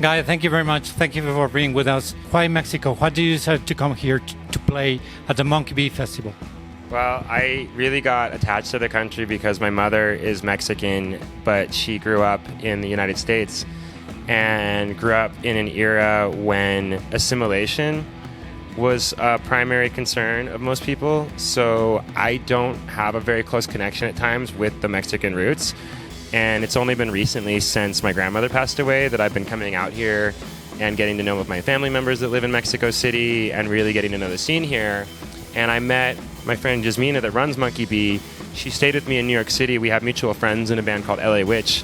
Guy, thank you very much. Thank you for being with us. Why Mexico? Why did you decide to come here to play at the MONKEYBEE Festival? Well, I really got attached to the country because my mother is Mexican, but she grew up in the United States and grew up in an era when assimilation was a primary concern of most people. So I don't have a very close connection at times with the Mexican roots. And it's only been recently, since my grandmother passed away, that I've been coming out here and getting to know my family members that live in Mexico City and really getting to know the scene here. And I met my friend Jasmina that runs MONKEYBEE. She stayed with me in New York City. We have mutual friends in a band called LA Witch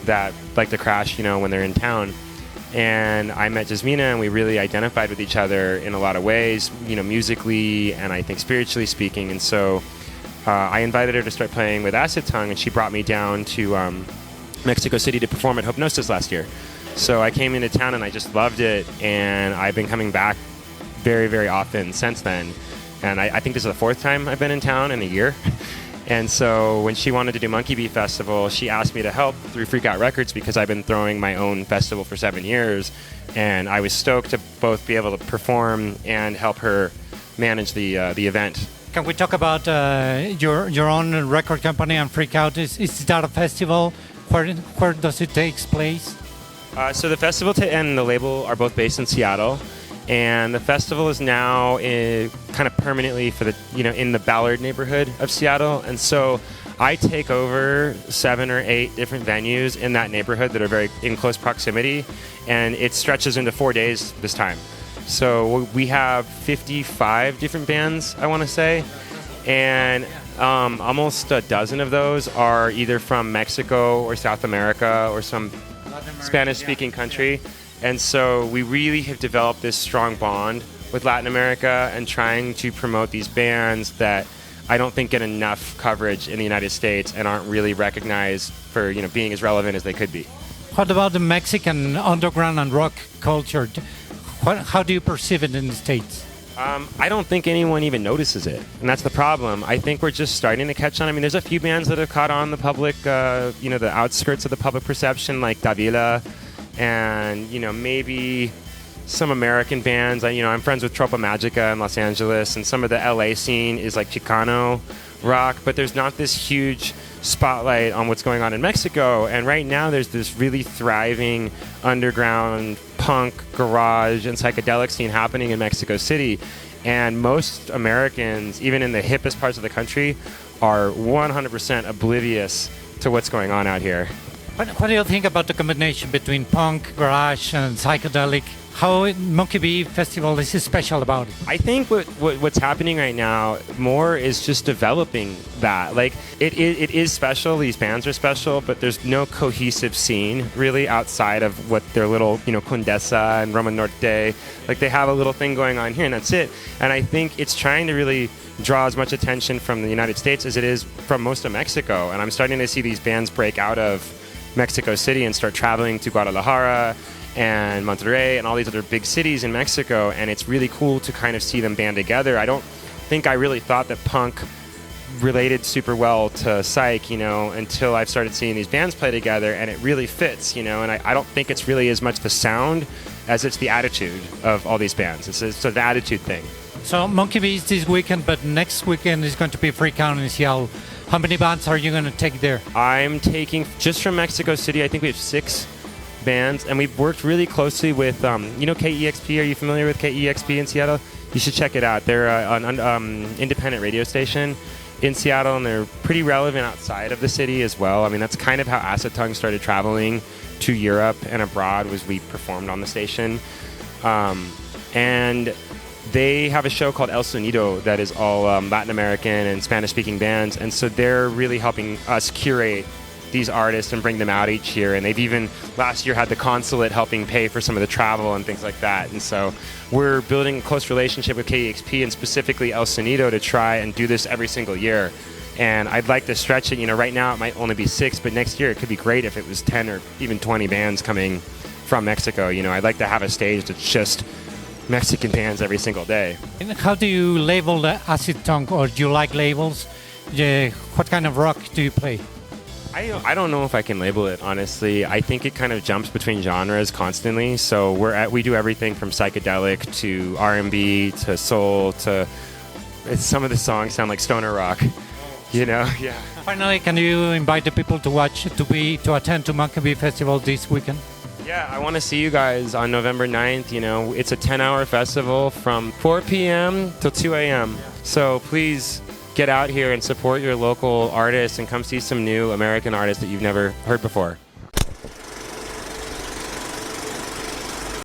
that like to crash, when they're in town. And I met Jasmina and we really identified with each other in a lot of ways, musically and I think spiritually speaking. And so I invited her to start playing with Acid Tongue, and she brought me down to Mexico City to perform at Hypnosis last year. So I came into town and I just loved it, and I've been coming back very, very often since then. And I think this is the fourth time I've been in town in a year. And so when she wanted to do MONKEYBEE Festival, she asked me to help through Freak Out Records because I've been throwing my own festival for 7 years. And I was stoked to both be able to perform and help her manage the event. Can we talk about your own record company and Freak Out? Is that a festival? Where does it take place? So the festival and the label are both based in Seattle, and the festival is now kind of permanently for the in the Ballard neighborhood of Seattle. And so I take over 7 or 8 different venues in that neighborhood that are very in close proximity, and it stretches into 4 days this time. So we have 55 different bands, I want to say, and almost a dozen of those are either from Mexico or South America or some Spanish-speaking country. And so we really have developed this strong bond with Latin America and trying to promote these bands that I don't think get enough coverage in the United States and aren't really recognized for being as relevant as they could be. What about the Mexican underground and rock culture? How do you perceive it in the States? I don't think anyone even notices it, and that's the problem. I think we're just starting to catch on. I mean, there's a few bands that have caught on the public, the outskirts of the public perception, like Davila, and maybe some American bands. I'm friends with Tropa Magica in Los Angeles, and some of the LA scene is like Chicano rock, but there's not this huge spotlight on what's going on in Mexico. And right now there's this really thriving underground punk, garage, and psychedelic scene happening in Mexico City. And most Americans, even in the hippest parts of the country, are 100% oblivious to what's going on out here. What do you think about the combination between punk, garage, and psychedelic? How MONKEYBEE Festival is special about it? I think what's happening right now more is just developing that. Like it is special. These bands are special, but there's no cohesive scene really outside of what their little Condesa and Roma Norte. Like they have a little thing going on here, and that's it. And I think it's trying to really draw as much attention from the United States as it is from most of Mexico. And I'm starting to see these bands break out of Mexico City and start traveling to Guadalajara and Monterrey and all these other big cities in Mexico, and it's really cool to kind of see them band together. I don't think I really thought that punk related super well to psych, until I've started seeing these bands play together, and it really fits, and I don't think it's really as much the sound as it's the attitude of all these bands. It's an attitude thing. So MONKEYBEE is this weekend, but next weekend is going to be Freak Out in Seattle. How many bands are you going to take there? I'm taking, just from Mexico City, I think we have 6 bands, and we've worked really closely with KEXP. Are you familiar with KEXP in Seattle? You should check it out. They're an independent radio station in Seattle, and they're pretty relevant outside of the city as well. I mean, that's kind of how Acid Tongue started traveling to Europe and abroad, was we performed on the station. And they have a show called El Sonido that is all Latin American and Spanish-speaking bands, and so they're really helping us curate these artists and bring them out each year. And they've even last year had the consulate helping pay for some of the travel and things like that. And so we're building a close relationship with KEXP and specifically El Sonido to try and do this every single year. And I'd like to stretch it. Right now it might only be 6, but next year it could be great if it was 10 or even 20 bands coming from Mexico. I'd like to have a stage that's just Mexican bands every single day. And how do you label the Acid Tongue, or do you like labels? What kind of rock do you play? I don't know if I can label it, honestly. I think it kind of jumps between genres constantly. So we do everything from psychedelic to R&B to soul to some of the songs sound like stoner rock. You know, yeah. Finally, can you invite the people to attend to MONKEYBEE Festival this weekend? Yeah, I want to see you guys on November 9th. You know, it's a 10-hour festival from 4 p.m. till 2 a.m. So please get out here and support your local artists and come see some new American artists that you've never heard before.